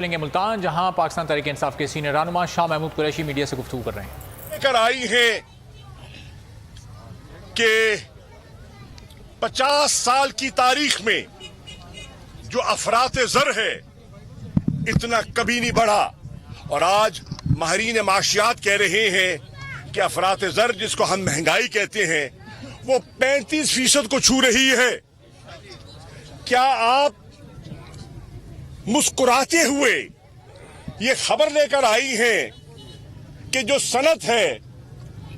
मुल्तान, जहां पाकिस्तान तहरीक इंसाफ के सीनियर रहनुमा शाह महमूद कुरैशी मीडिया से गुफ्तगू कर रहे हैं। लेकर आई हैं कि 50 साल की तारीख में जो अफरात ज़र है इतना कभी नहीं बढ़ा, और आज माहिरीन माशियात कह रहे हैं कि अफरात ज़र जिसको हम महंगाई कहते हैं वो 35% को छू रही है। क्या आप मुस्कुराते हुए ये खबर लेकर आई हैं कि जो सनत है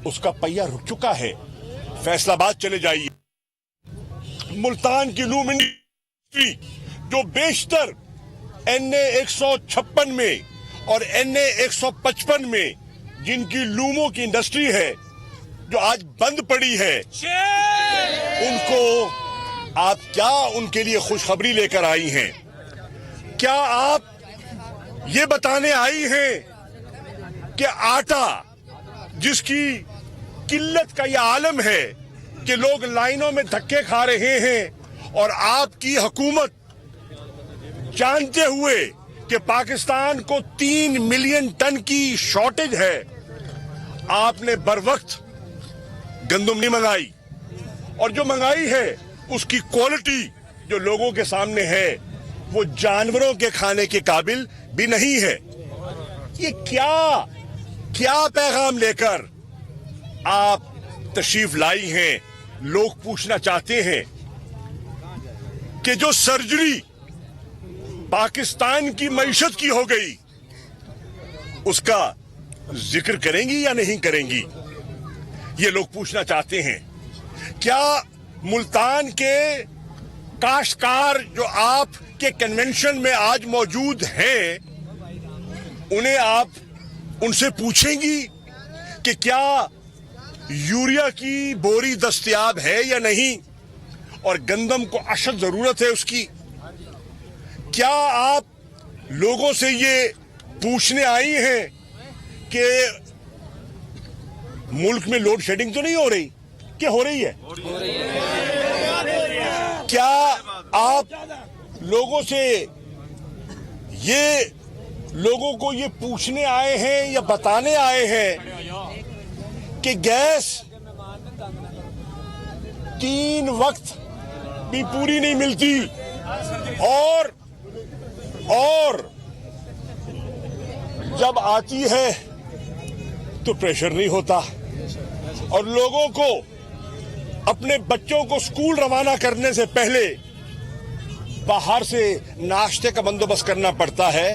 उसका पहिया रुक चुका है? फैसलाबाद चले जाइए, मुल्तान की लूम इंडस्ट्री जो बेशतर NA 156 में और NA 155 में जिनकी लूमों की इंडस्ट्री है जो आज बंद पड़ी है, उनको आप क्या उनके लिए खुशखबरी लेकर आई हैं? क्या आप ये बताने आई हैं कि आटा जिसकी किल्लत का यह आलम है कि लोग लाइनों में धक्के खा रहे हैं, और आपकी हुकूमत जानते हुए कि पाकिस्तान को 3 मिलियन टन की शॉर्टेज है, आपने बरवक्त गंदम नहीं मंगाई, और जो मंगाई है उसकी क्वालिटी जो लोगों के सामने है वो जानवरों के खाने के काबिल भी नहीं है। ये क्या पैगाम लेकर आप तशरीफ लाई हैं? लोग पूछना चाहते हैं कि जो सर्जरी पाकिस्तान की मईशत की हो गई उसका जिक्र करेंगी या नहीं करेंगी? ये लोग पूछना चाहते हैं। क्या मुल्तान के काश्तकार जो आप के कन्वेंशन में आज मौजूद हैं, उन्हें आप उनसे पूछेंगी कि क्या यूरिया की बोरी दस्तयाब है या नहीं, और गंदम को अशद जरूरत है उसकी? क्या आप लोगों से ये पूछने आई हैं कि मुल्क में लोड शेडिंग तो नहीं हो रही? क्या हो रही है? क्या आप लोगों को ये पूछने आए हैं या बताने आए हैं कि गैस 3 वक्त भी पूरी नहीं मिलती, और जब आती है तो प्रेशर नहीं होता, और लोगों को अपने बच्चों को स्कूल रवाना करने से पहले बाहर से नाश्ते का बंदोबस्त करना पड़ता है,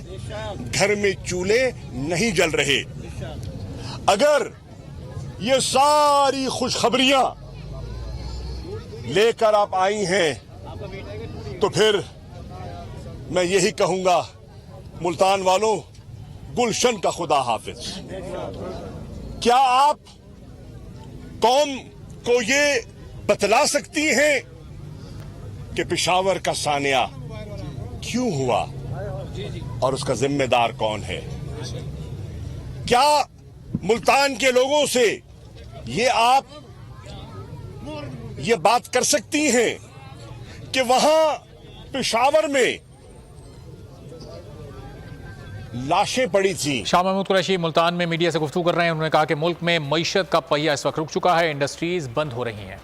घर में चूल्हे नहीं जल रहे। अगर ये सारी खुशखबरियां लेकर आप आई हैं तो फिर मैं यही कहूंगा, मुल्तान वालों, गुलशन का खुदा हाफिज। क्या आप कौम को ये बतला सकती हैं कि पेशावर का सानिया क्यों हुआ और उसका जिम्मेदार कौन है? क्या मुल्तान के लोगों से ये आप ये बात कर सकती हैं कि वहां पेशावर में लाशें पड़ी थी? शाह महमूद कुरैशी मुल्तान में मीडिया से गुफ्तगू कर रहे हैं। उन्होंने कहा कि मुल्क में मईशत का पहिया इस वक्त रुक चुका है, इंडस्ट्रीज बंद हो रही हैं।